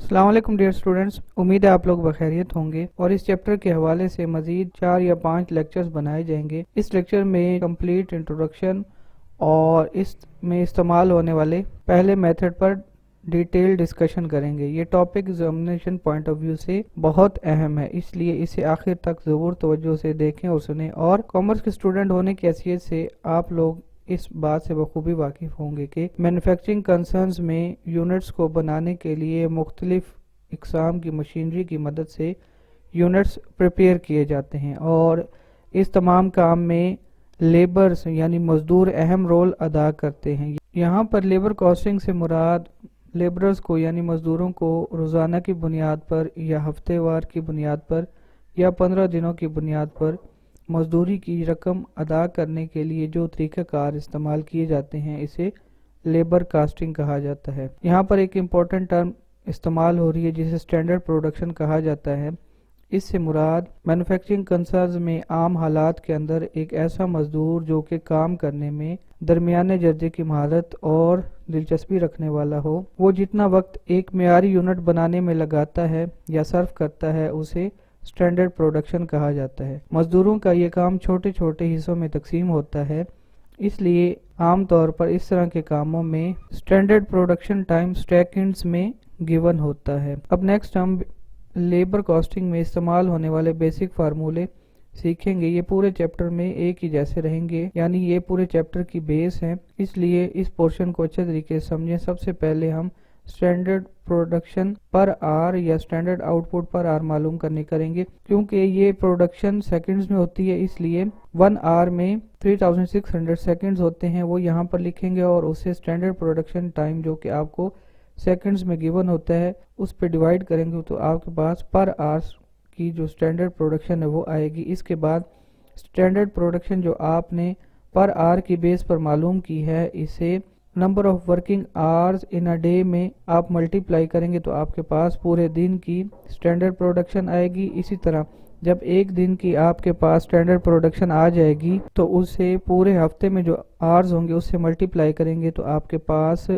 السلام علیکم dear students, امید ہے آپ لوگ بخیریت ہوں گے اور اس چیپٹر کے حوالے سے مزید 4 یا 5 لیکچرز بنائے جائیں گے۔ اس لیکچر میں کمپلیٹ انٹروڈکشن اور اس میں استعمال ہونے والے پہلے میتھڈ پر ڈیٹیل ڈسکشن کریں گے۔ یہ topic examination point of view سے بہت اہم ہے، اس لیے اسے آخر تک ضرور توجہ سے دیکھیں اور سنیں، اور کامرس کے اسٹوڈنٹ ہونے کی حیثیت سے آپ لوگ اس بات سے بخوبی واقف ہوں گے کہ مینوفیکچرنگ کنسرنز میں یونٹس کو بنانے کے لیے مختلف اقسام کی مشینری کی مدد سے یونٹس پریپیئر کیے جاتے ہیں، اور اس تمام کام میں لیبرز یعنی مزدور اہم رول ادا کرتے ہیں۔ یہاں پر لیبر کاسٹنگ سے مراد لیبرز کو یعنی مزدوروں کو روزانہ کی بنیاد پر یا ہفتے وار کی بنیاد پر یا 15 دنوں کی بنیاد پر مزدوری کی رقم ادا کرنے کے لیے جو طریقہ کار استعمال کیے جاتے ہیں اسے لیبر کاسٹنگ کہا جاتا ہے۔ یہاں پر ایک امپورٹنٹ ٹرم استعمال ہو رہی ہے جسے اسٹینڈرڈ پروڈکشن کہا جاتا ہے۔ اس سے مراد مینوفیکچرنگ کنسرنز میں عام حالات کے اندر ایک ایسا مزدور جو کہ کام کرنے میں درمیانے درجے کی مہارت اور دلچسپی رکھنے والا ہو، وہ جتنا وقت ایک معیاری یونٹ بنانے میں لگاتا ہے یا صرف کرتا ہے اسے اسٹینڈرڈ پروڈکشن کہا جاتا ہے۔ مزدوروں کا یہ کام چھوٹے چھوٹے حصوں میں تقسیم ہوتا ہے، اس لیے عام طور پر اس طرح کے کاموں میں اسٹینڈرڈ پروڈکشن ٹائم سیکنڈز میں گیون ہوتا ہے۔ اب نیکسٹ ہم لیبر کاسٹنگ میں استعمال ہونے والے بیسک فارمولے سیکھیں گے۔ یہ پورے چیپٹر میں ایک ہی جیسے رہیں گے، یعنی یہ پورے چیپٹر کی بیس ہیں، اس لیے اس پورشن کو اچھے طریقے سے سمجھیں۔ سب سے پہلے ہم اسٹینڈرڈ پروڈکشن پر آر یا standard output per hour معلوم کریں گے۔ کیونکہ یہ پروڈکشن سیکنڈز میں ہوتی ہے، اس لیے 1 آر میں 3600 سیکنڈز ہوتے ہیں، وہ یہاں پر لکھیں گے اور اسے اسٹینڈرڈ پروڈکشن ٹائم جو کہ آپ کو سیکنڈز میں گیون ہوتا ہے اس پہ ڈیوائڈ کریں گے تو آپ کے پاس پر آر کی جو اسٹینڈرڈ پروڈکشن ہے وہ آئے گی۔ اس کے بعد اسٹینڈرڈ پروڈکشن جو آپ نے پر آر کی بیس پر معلوم کی ہے اسے number of working hours in a day میں آپ ملٹیپلائی کریں گے تو آپ کے پاس پورے دن کی اسٹینڈرڈ پروڈکشن آئے گی۔ اسی طرح جب ایک دن کی آپ کے پاس اسٹینڈرڈ پروڈکشن آ جائے گی تو اسے پورے ہفتے میں جو آورز ہوں گے اس سے ملٹیپلائی کریں گے تو آپ کے پاس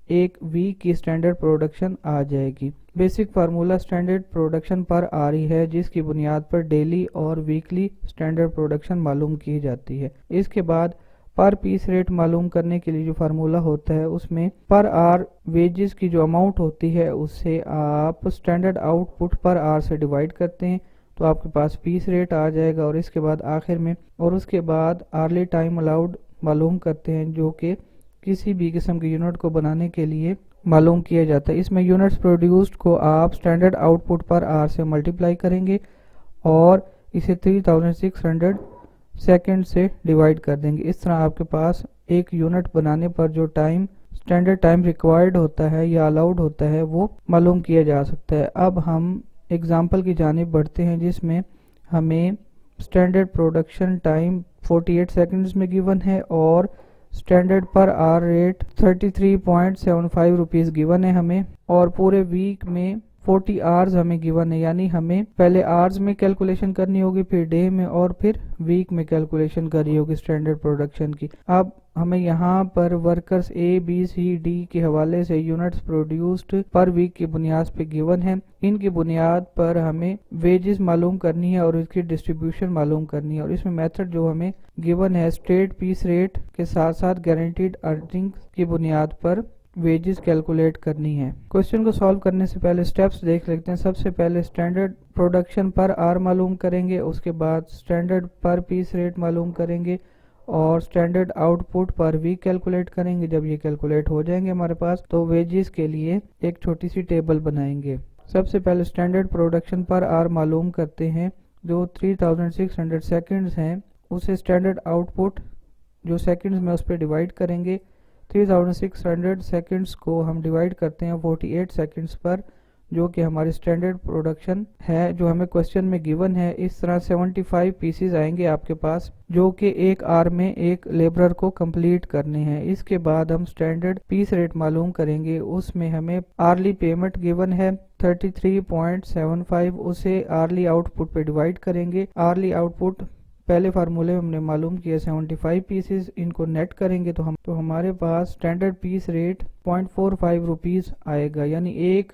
ایک ویک کی اسٹینڈرڈ پروڈکشن آ جائے گی۔ بیسک فارمولا اسٹینڈرڈ پروڈکشن پر آ رہی ہے جس کی بنیاد پر ڈیلی اور ویکلی اسٹینڈرڈ پروڈکشن معلوم کی جاتی ہے۔ اس کے بعد پر پیس ریٹ معلوم کرنے کے لیے جو فارمولا ہوتا ہے اس میں پر آر ویجز کی جو اماؤنٹ ہوتی ہے اس سے آپ standard output per hour سے ڈیوائڈ کرتے ہیں تو آپ کے پاس پیس ریٹ آ جائے گا، اور اس کے بعد آخر میں اور اس کے بعد آرلی ٹائم الاؤڈ معلوم کرتے ہیں جو کہ کسی بھی قسم کے یونٹ کو بنانے کے لیے معلوم کیا جاتا ہے۔ اس میں یونٹس پروڈیوسڈ کو آپ standard output per hour سے ملٹیپلائی کریں گے اور اسے 3600 سیکنڈ سے ڈیوائڈ کر دیں گے۔ اس طرح آپ کے پاس ایک یونٹ بنانے پر جو ٹائم اسٹینڈرڈ ٹائم ریکوائرڈ ہوتا ہے یا الاؤڈ ہوتا ہے وہ معلوم کیا جا سکتا ہے۔ اب ہم ایگزامپل کی جانب بڑھتے ہیں جس میں ہمیں اسٹینڈرڈ پروڈکشن ٹائم 48 سیکنڈز میں گیون ہے اور standard per hour rate 33.75 rupees given ہے ہمیں، اور پورے ویک میں 40 آورز ہمیں گیون ہے، یعنی ہمیں پہلے آورز میں کیلکولیشن کرنی ہوگی، پھر ڈے میں اور پھر ویک میں کیلکولیشن کرنی ہوگی اسٹینڈرڈ پروڈکشن کی۔ اب ہمیں یہاں پر ورکرز اے بی سی ڈی کے حوالے سے یونٹس پروڈیوسڈ پر ویک کی بنیاد پہ گیون ہے، ان کی بنیاد پر ہمیں ویجز معلوم کرنی ہے اور اس کی ڈسٹریبیوشن معلوم کرنی ہے، اور اس میں میتھڈ جو ہمیں گیون ہے اسٹیٹ پیس ریٹ کے ساتھ ساتھ گارنٹیڈ ارننگ کی بنیاد پر ویجز کیلکولیٹ کرنی ہے۔ کوشچن کو سالو کرنے سے پہلے سٹیپس دیکھ لیتے ہیں۔ سب سے پہلے اسٹینڈرڈ پروڈکشن پر آر معلوم کریں گے، اس کے بعد اسٹینڈرڈ پر پیس ریٹ معلوم کریں گے اور standard output per week calculate کریں گے۔ جب یہ کیلکولیٹ ہو جائیں گے ہمارے پاس تو ویجز کے لیے ایک چھوٹی سی ٹیبل بنائیں گے۔ سب سے پہلے اسٹینڈرڈ پروڈکشن پر آر معلوم کرتے ہیں جو 3600 سیکنڈز ہیں، اسے اسٹینڈرڈ آؤٹ پٹ جو سیکنڈز میں اس پہ ڈیوائڈ کریں گے۔ 3600 سیکنڈز کو ہم ڈیوائڈ کرتے ہیں 48 سیکنڈز پر جو کہ ہماری اسٹینڈرڈ پروڈکشن ہے جو ہمیں کوسچن میں گیون ہے۔ اس طرح 75 پیسز آئیں گے آپ کے پاس جو کہ ایک آر میں ایک لیبرر کو کمپلیٹ کرنے ہیں۔ اس کے بعد ہم اسٹینڈرڈ پیس ریٹ معلوم کریں گے، اس میں ہمیں آرلی پیمنٹ گیون ہے 33.75، اسے آرلی آؤٹ پٹ پہ ڈیوائڈ کریں گے۔ آرلی آؤٹ پٹ پہلے فارمولے میں ہم نے معلوم کیا 75 پیسز، ان کو نیٹ کریں گے تو ہمارے پاس اسٹینڈرڈ پیس ریٹ 0.45 روپیز آئے گا، یعنی ایک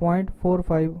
0.45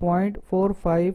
0.45